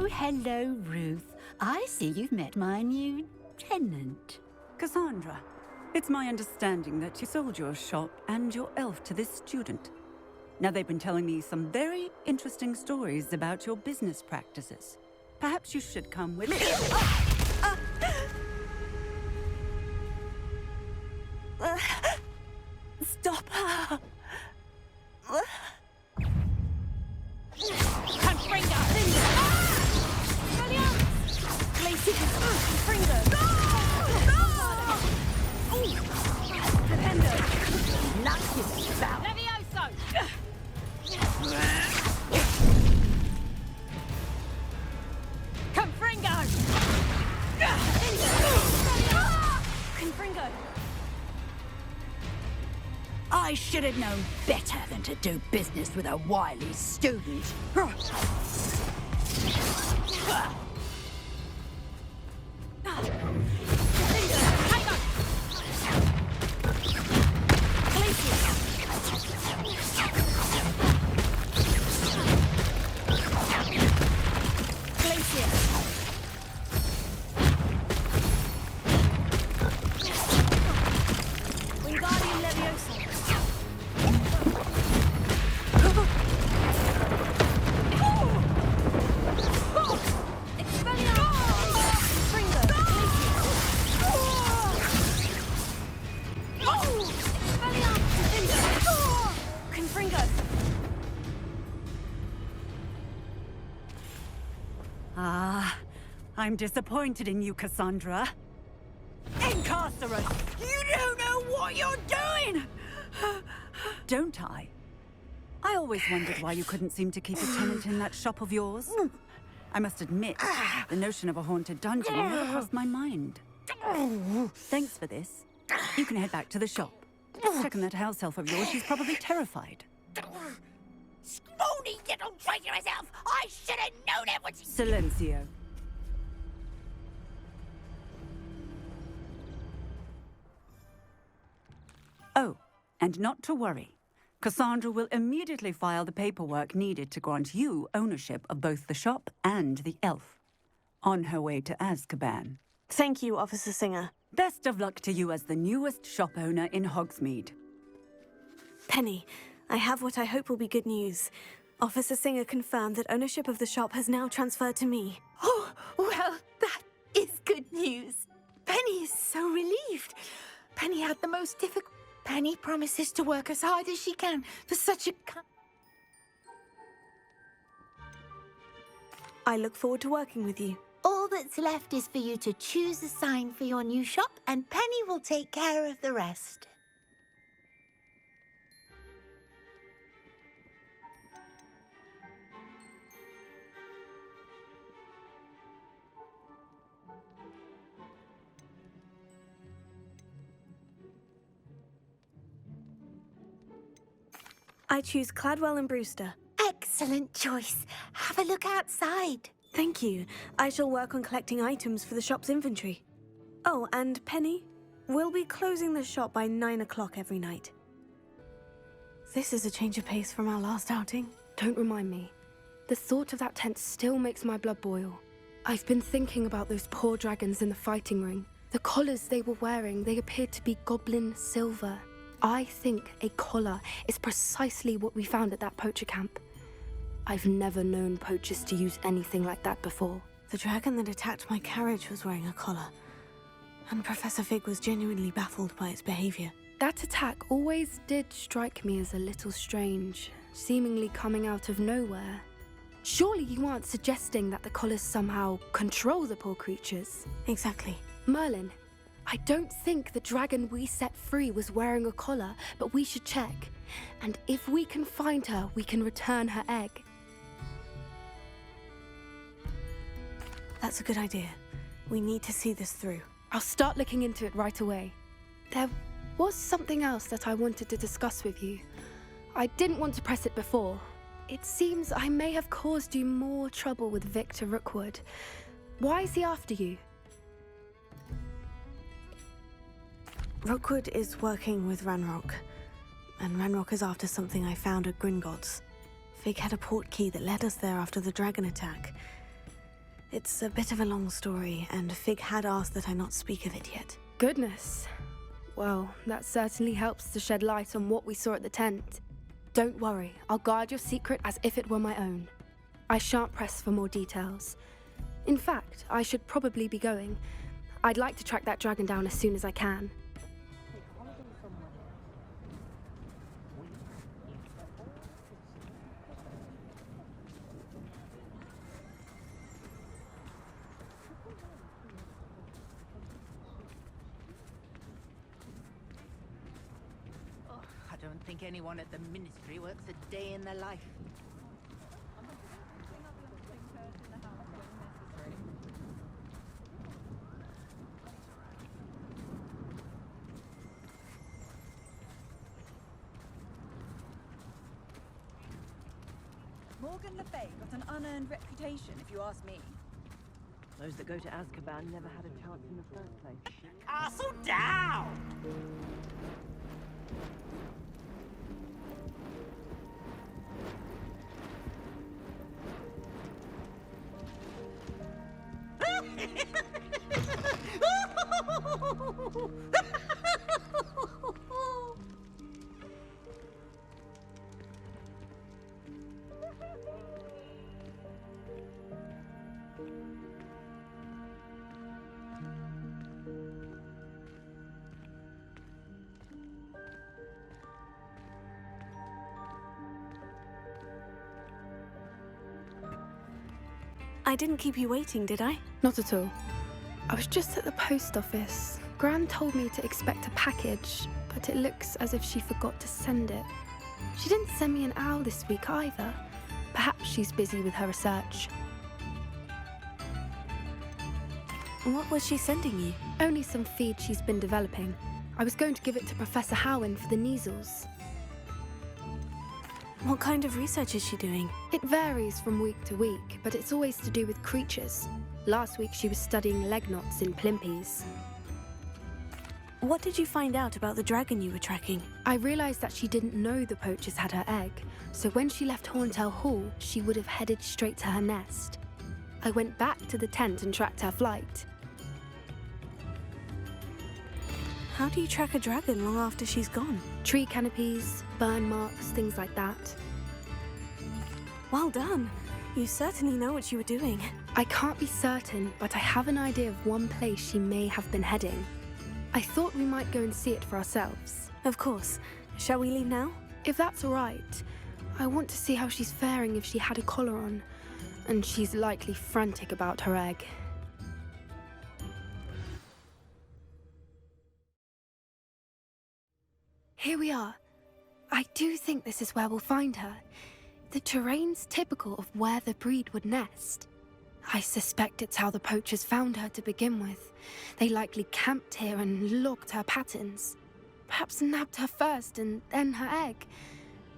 Oh, hello, Ruth. I see you've met my new tenant. Cassandra, it's my understanding that you sold your shop and your elf to this student. Now, they've been telling me some very interesting stories about your business practices. Perhaps you should come with me. Stop her! I should have known better than to do business with a wily student. I'm disappointed in you, Cassandra. Incarcerate! You don't know what you're doing! Don't I? I always wondered why you couldn't seem to keep a tenant in that shop of yours. I must admit, the notion of a haunted dungeon never crossed my mind. Thanks for this. You can head back to the shop. Check on that house elf of yours, she's probably terrified. Scrawny little traitor herself! I should have known it was... Silencio. Oh, and not to worry. Cassandra will immediately file the paperwork needed to grant you ownership of both the shop and the elf. On her way to Azkaban. Thank you, Officer Singer. Best of luck to you as the newest shop owner in Hogsmeade. Penny, I have what I hope will be good news. Officer Singer confirmed that ownership of the shop has now transferred to me. Oh, well, that is good news. Penny is so relieved. Penny had the most difficult... Penny promises to work as hard as she can for such a... I look forward to working with you. All that's left is for you to choose a sign for your new shop, and Penny will take care of the rest. I choose Cladwell and Brewster. Excellent choice. Have a look outside. Thank you. I shall work on collecting items for the shop's inventory. Oh, and Penny, we'll be closing the shop by 9 o'clock every night. This is a change of pace from our last outing. Don't remind me. The thought of that tent still makes my blood boil. I've been thinking about those poor dragons in the fighting ring. The collars they were wearing, they appeared to be goblin silver. I think a collar is precisely what we found at that poacher camp. I've never known poachers to use anything like that before. The dragon that attacked my carriage was wearing a collar, and Professor Fig was genuinely baffled by its behavior. That attack always did strike me as a little strange, seemingly coming out of nowhere. Surely you aren't suggesting that the collars somehow control the poor creatures? Exactly. Merlin, I don't think the dragon we set free was wearing a collar, but we should check. And if we can find her, we can return her egg. That's a good idea. We need to see this through. I'll start looking into it right away. There was something else that I wanted to discuss with you. I didn't want to press it before. It seems I may have caused you more trouble with Victor Rookwood. Why is he after you? Rookwood is working with Ranrock, and Ranrock is after something I found at Gringotts. Fig had a port key that led us there after the dragon attack. It's a bit of a long story, and Fig had asked that I not speak of it yet. Goodness. Well, that certainly helps to shed light on what we saw at the tent. Don't worry, I'll guard your secret as if it were my own. I shan't press for more details. In fact, I should probably be going. I'd like to track that dragon down as soon as I can. I don't think anyone at the Ministry works a day in their life. Morgan Le Fay got an unearned reputation, if you ask me. Those that go to Azkaban never had a chance in the first place. Castle down! I didn't keep you waiting, did I? Not at all. I was just at the post office. Gran told me to expect a package, but it looks as if she forgot to send it. She didn't send me an owl this week either. Perhaps she's busy with her research. What was she sending you? Only some feed she's been developing. I was going to give it to Professor Howin for the measles. What kind of research is she doing? It varies from week to week, but it's always to do with creatures. Last week she was studying leg knots in plimpies. What did you find out about the dragon you were tracking? I realised that she didn't know the poachers had her egg, so when she left Horntail Hall, she would have headed straight to her nest. I went back to the tent and tracked her flight. How do you track a dragon long after she's gone? Tree canopies, burn marks, things like that. Well done. You certainly know what you were doing. I can't be certain, but I have an idea of one place she may have been heading. I thought we might go and see it for ourselves. Of course. Shall we leave now? If that's all right. I want to see how she's faring if she had a collar on. And she's likely frantic about her egg. Here we are. I do think this is where we'll find her. The terrain's typical of where the breed would nest. I suspect it's how the poachers found her to begin with. They likely camped here and logged her patterns. Perhaps nabbed her first and then her egg.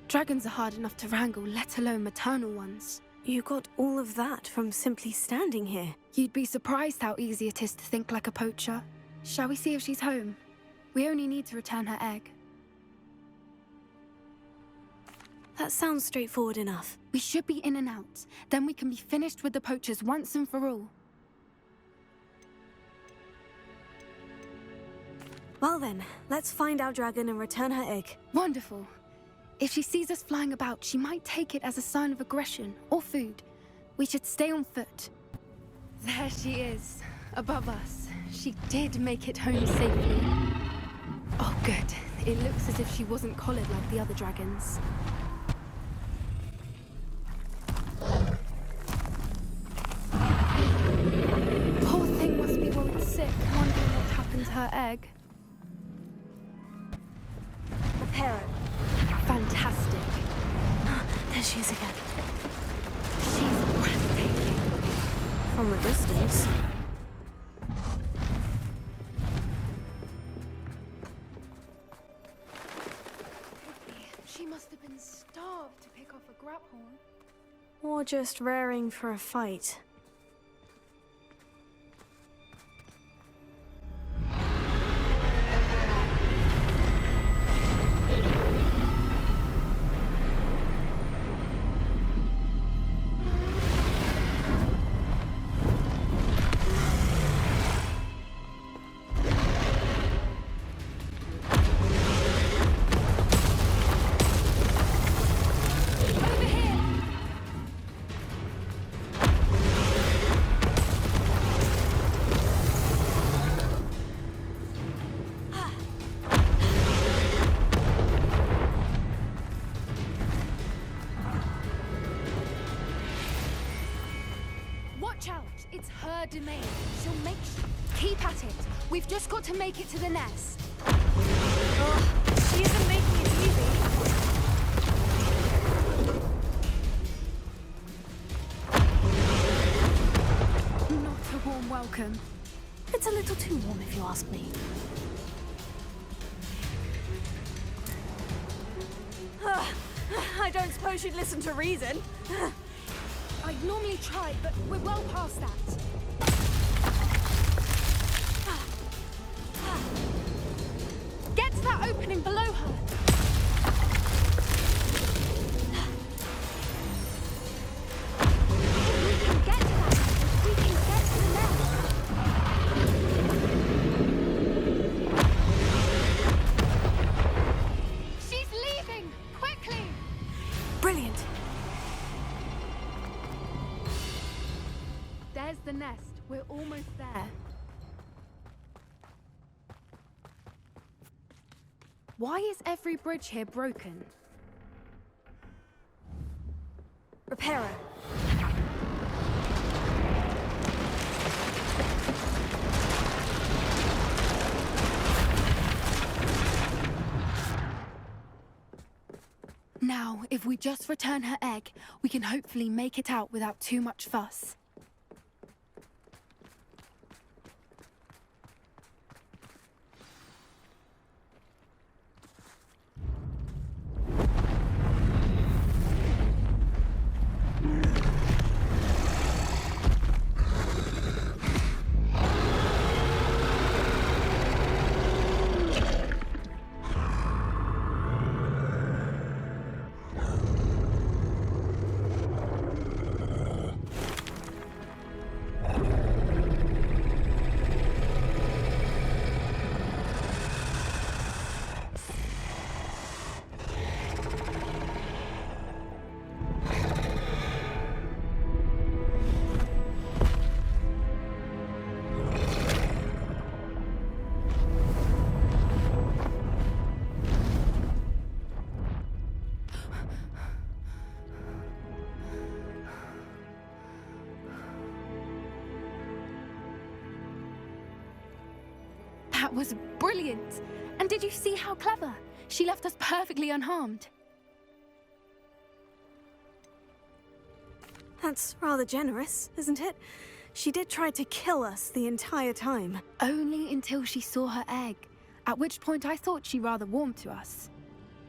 Dragons are hard enough to wrangle, let alone maternal ones. You got all of that from simply standing here. You'd be surprised how easy it is to think like a poacher. Shall we see if she's home? We only need to return her egg. That sounds straightforward enough. We should be in and out. Then we can be finished with the poachers once and for all. Well then, let's find our dragon and return her egg. Wonderful. If she sees us flying about, she might take it as a sign of aggression or food. We should stay on foot. There she is, above us. She did make it home safely. Oh, good. It looks as if she wasn't collared like the other dragons. Poor thing must be worried sick, wondering what happened to her egg. Prepare it. Fantastic. There she is again. She's breathtaking. From a distance. She must have been starved to pick off a graphorn. Or just raring for a fight. It's her domain. She'll make Keep at it. We've just got to make it to the nest. She isn't making it easy. Not a warm welcome. It's a little too warm if you ask me. I don't suppose you'd listen to reason. I'd normally try, but we're well past that. Get to that opening below her. If we can get to that, we can get to the nest. She's leaving! Quickly! Brilliant. There's the nest. We're almost there. Why is every bridge here broken? Repairer. Now, if we just return her egg, we can hopefully make it out without too much fuss. That was brilliant! And did you see how clever? She left us perfectly unharmed. That's rather generous, isn't it? She did try to kill us the entire time. Only until she saw her egg, at which point I thought she rather warmed to us.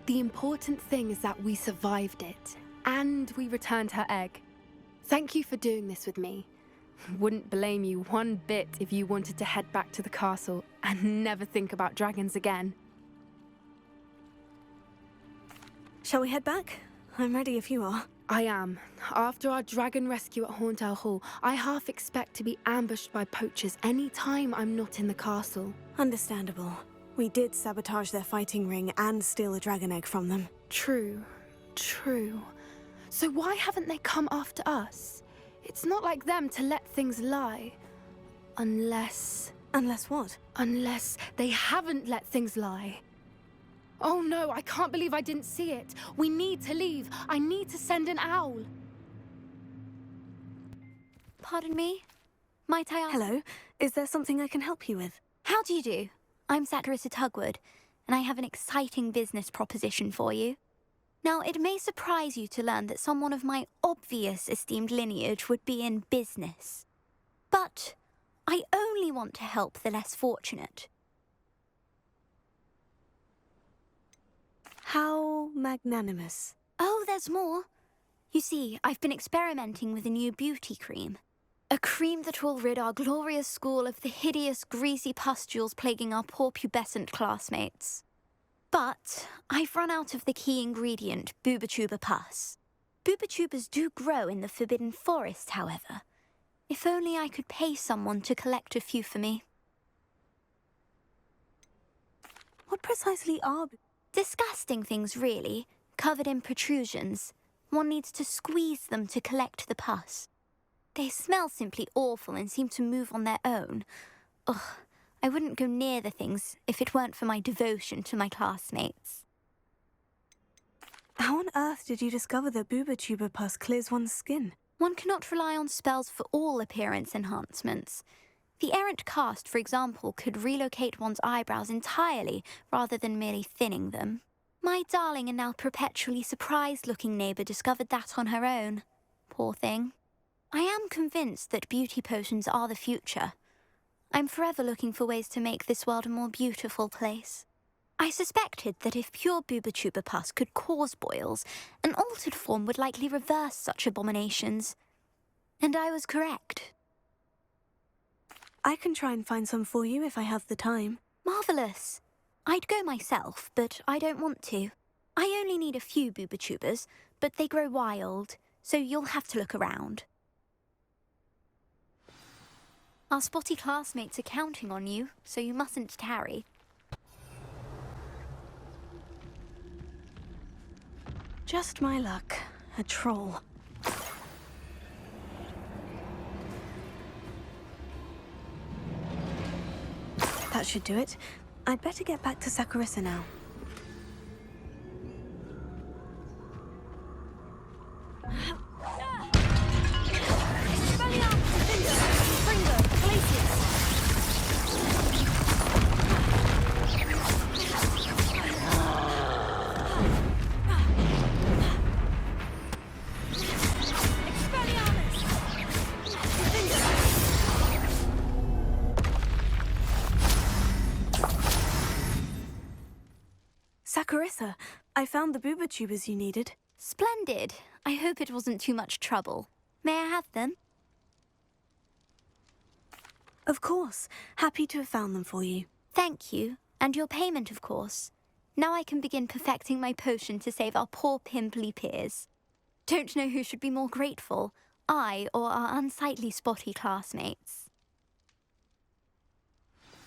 The important thing is that we survived it, and we returned her egg. Thank you for doing this with me. Wouldn't blame you one bit if you wanted to head back to the castle and never think about dragons again. Shall we head back? I'm ready if you are. I am. After our dragon rescue at Hauntowl Hall, I half expect to be ambushed by poachers any time I'm not in the castle. Understandable. We did sabotage their fighting ring and steal a dragon egg from them. True. So why haven't they come after us? It's not like them to let things lie. Unless what? Unless they haven't let things lie. Oh no, I can't believe I didn't see it. We need to leave. I need to send an owl. Pardon me? Might I ask— Hello, is there something I can help you with? How do you do? I'm Satirissa Tugwood, and I have an exciting business proposition for you. Now, it may surprise you to learn that someone of my obvious esteemed lineage would be in business. But I only want to help the less fortunate. How magnanimous. Oh, there's more. You see, I've been experimenting with a new beauty cream. A cream that will rid our glorious school of the hideous, greasy pustules plaguing our poor pubescent classmates. But I've run out of the key ingredient, Booba-Tuba pus. Booba-Tubas do grow in the Forbidden Forest, however. If only I could pay someone to collect a few for me. What precisely are... Disgusting things, really, covered in protrusions. One needs to squeeze them to collect the pus. They smell simply awful and seem to move on their own. Ugh, I wouldn't go near the things if it weren't for my devotion to my classmates. How on earth did you discover that Booba-Tuba pus clears one's skin? One cannot rely on spells for all appearance enhancements. The errant cast, for example, could relocate one's eyebrows entirely rather than merely thinning them. My darling and now perpetually surprised-looking neighbour discovered that on her own. Poor thing. I am convinced that beauty potions are the future. I'm forever looking for ways to make this world a more beautiful place. I suspected that if pure booba-tuba pus could cause boils, an altered form would likely reverse such abominations. And I was correct. I can try and find some for you if I have the time. Marvellous. I'd go myself, but I don't want to. I only need a few booba-tubas, but they grow wild, so you'll have to look around. Our spotty classmates are counting on you, so you mustn't tarry. Just my luck. A troll. That should do it. I'd better get back to Saccharissa now. Saccharissa, I found the booba tubers you needed. Splendid. I hope it wasn't too much trouble. May I have them? Of course. Happy to have found them for you. Thank you. And your payment, of course. Now I can begin perfecting my potion to save our poor pimply peers. Don't know who should be more grateful, I or our unsightly spotty classmates.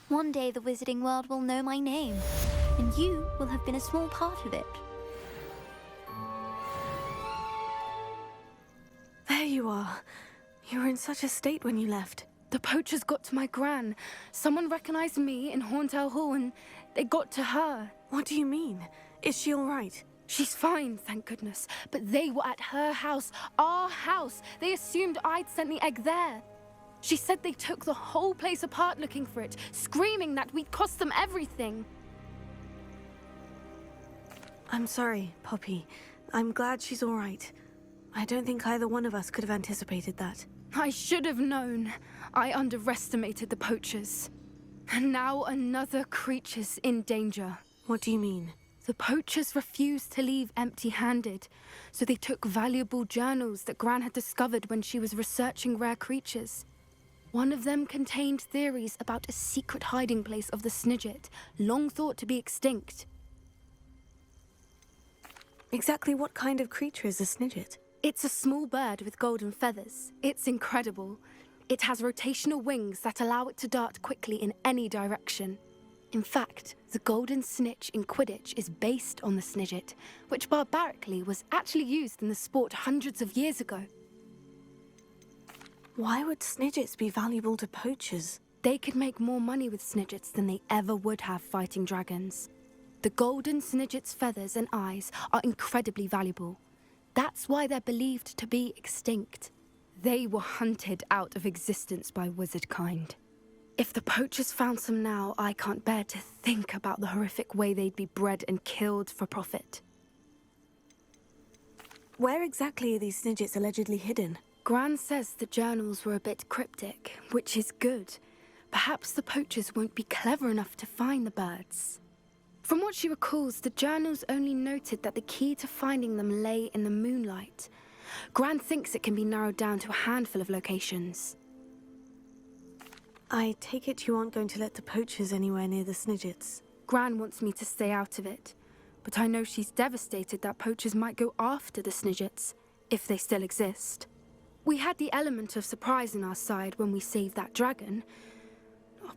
One day the wizarding world will know my name, and you will have been a small part of it. There you are. You were in such a state when you left. The poachers got to my gran. Someone recognized me in Horntail Hall and they got to her. What do you mean? Is she all right? She's fine, thank goodness. But they were at her house, our house. They assumed I'd sent the egg there. She said they took the whole place apart looking for it, screaming that we'd cost them everything. I'm sorry, Poppy. I'm glad she's all right. I don't think either one of us could have anticipated that. I should have known. I underestimated the poachers. And now another creature's in danger. What do you mean? The poachers refused to leave empty-handed, so they took valuable journals that Gran had discovered when she was researching rare creatures. One of them contained theories about a secret hiding place of the Snidget, long thought to be extinct. Exactly what kind of creature is a Snidget? It's a small bird with golden feathers. It's incredible. It has rotational wings that allow it to dart quickly in any direction. In fact, the golden snitch in Quidditch is based on the Snidget, which barbarically was actually used in the sport hundreds of years ago. Why would Snidgets be valuable to poachers? They could make more money with Snidgets than they ever would have fighting dragons. The golden Snidget's feathers and eyes are incredibly valuable. That's why they're believed to be extinct. They were hunted out of existence by wizard kind. If the poachers found some now, I can't bear to think about the horrific way they'd be bred and killed for profit. Where exactly are these Snidgets allegedly hidden? Gran says the journals were a bit cryptic, which is good. Perhaps the poachers won't be clever enough to find the birds. From what she recalls, the journals only noted that the key to finding them lay in the moonlight. Gran thinks it can be narrowed down to a handful of locations. I take it you aren't going to let the poachers anywhere near the Snidgets. Gran wants me to stay out of it, but I know she's devastated that poachers might go after the Snidgets, if they still exist. We had the element of surprise on our side when we saved that dragon,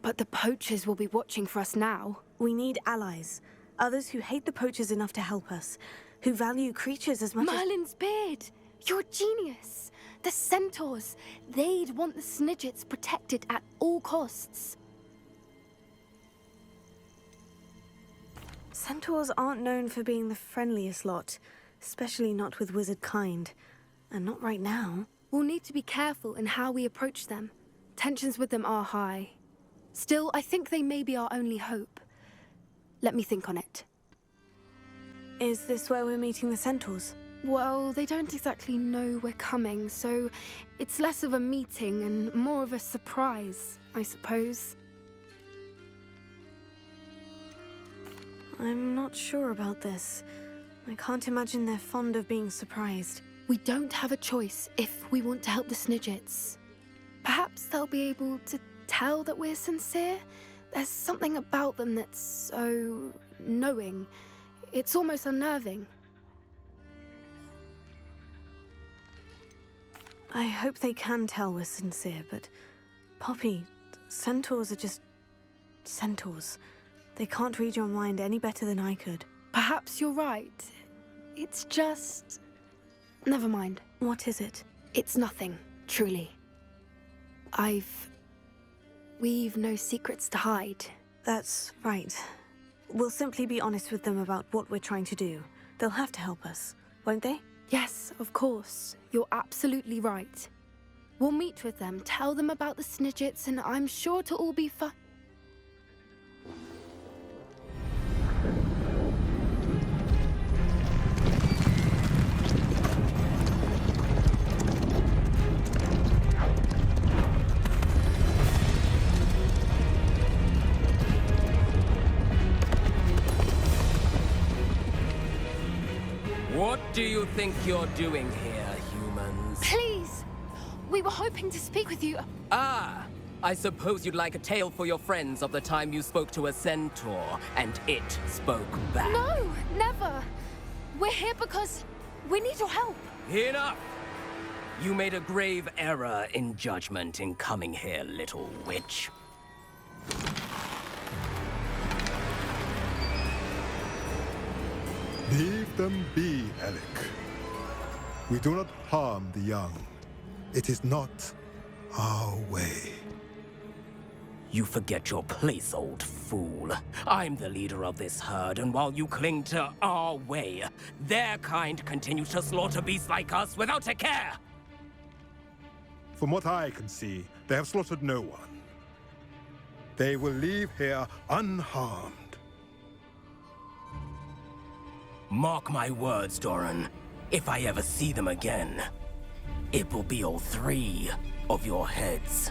but the poachers will be watching for us now. We need allies. Others who hate the poachers enough to help us. Who value creatures as much as... Merlin's beard! You're a genius! The centaurs! They'd want the Snidgets protected at all costs. Centaurs aren't known for being the friendliest lot. Especially not with wizard kind. And not right now. We'll need to be careful in how we approach them. Tensions with them are high. Still, I think they may be our only hope. Let me think on it. Is this where we're meeting the centaurs? Well, they don't exactly know we're coming, so it's less of a meeting and more of a surprise, I suppose. I'm not sure about this. I can't imagine they're fond of being surprised. We don't have a choice if we want to help the Snidgets. Perhaps they'll be able to tell that we're sincere. There's something about them that's so knowing. It's almost unnerving. I hope they can tell we're sincere, but Poppy, centaurs are just centaurs. They can't read your mind any better than I could. Perhaps you're right. It's just... Never mind. What is it? It's nothing, truly. We've no secrets to hide. That's right. We'll simply be honest with them about what we're trying to do. They'll have to help us, won't they? Yes, of course. You're absolutely right. We'll meet with them, tell them about the Snidgets, and I'm sure it'll all be fun. What do you think you're doing here, humans? Please! We were hoping to speak with you. Ah! I suppose you'd like a tale for your friends of the time you spoke to a centaur, and it spoke back. No, never! We're here because we need your help. Enough! You made a grave error in judgment in coming here, little witch. Leave them be, Alec. We do not harm the young. It is not our way. You forget your place, old fool. I'm the leader of this herd, and while you cling to our way, their kind continue to slaughter beasts like us without a care! From what I can see, they have slaughtered no one. They will leave here unharmed. Mark my words, Doran. If I ever see them again, it will be all 3 of your heads.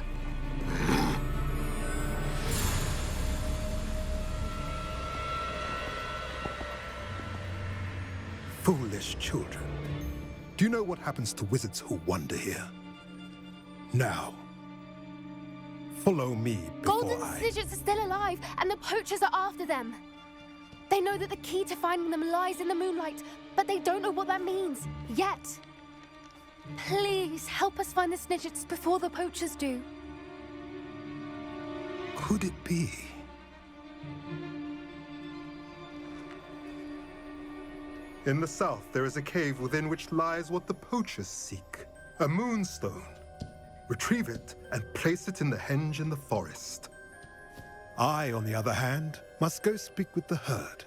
Foolish children. Do you know what happens to wizards who wander here? Now, follow me before Golden I... Snidgets are still alive, and the poachers are after them. They know that the key to finding them lies in the moonlight, but they don't know what that means, yet. Please, help us find the Snidgets before the poachers do. Could it be? In the south, there is a cave within which lies what the poachers seek. A moonstone. Retrieve it and place it in the henge in the forest. I, on the other hand, must go speak with the herd.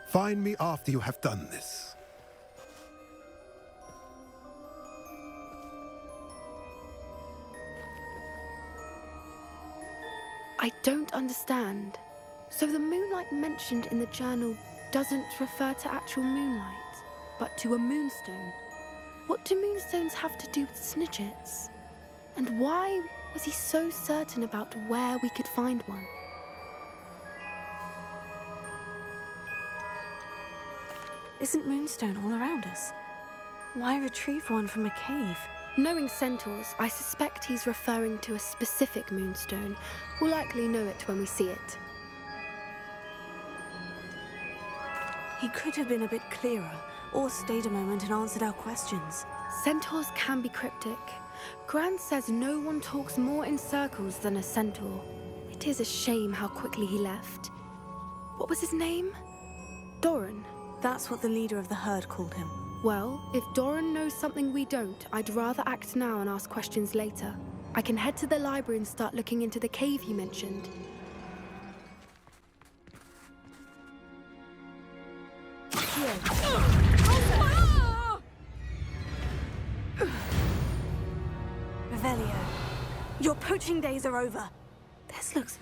Find me after you have done this. I don't understand. So the moonlight mentioned in the journal doesn't refer to actual moonlight, but to a moonstone. What do moonstones have to do with Snidgets? And why was he so certain about where we could find one? Isn't moonstone all around us? Why retrieve one from a cave? Knowing centaurs, I suspect he's referring to a specific moonstone. We'll likely know it when we see it. He could have been a bit clearer, or stayed a moment and answered our questions. Centaurs can be cryptic. Gran says no one talks more in circles than a centaur. It is a shame how quickly he left. What was his name? Doran. That's what the leader of the herd called him. Well, if Doran knows something we don't, I'd rather act now and ask questions later. I can head to the library and start looking into the cave he mentioned. Revelio. Your poaching days are over. This looks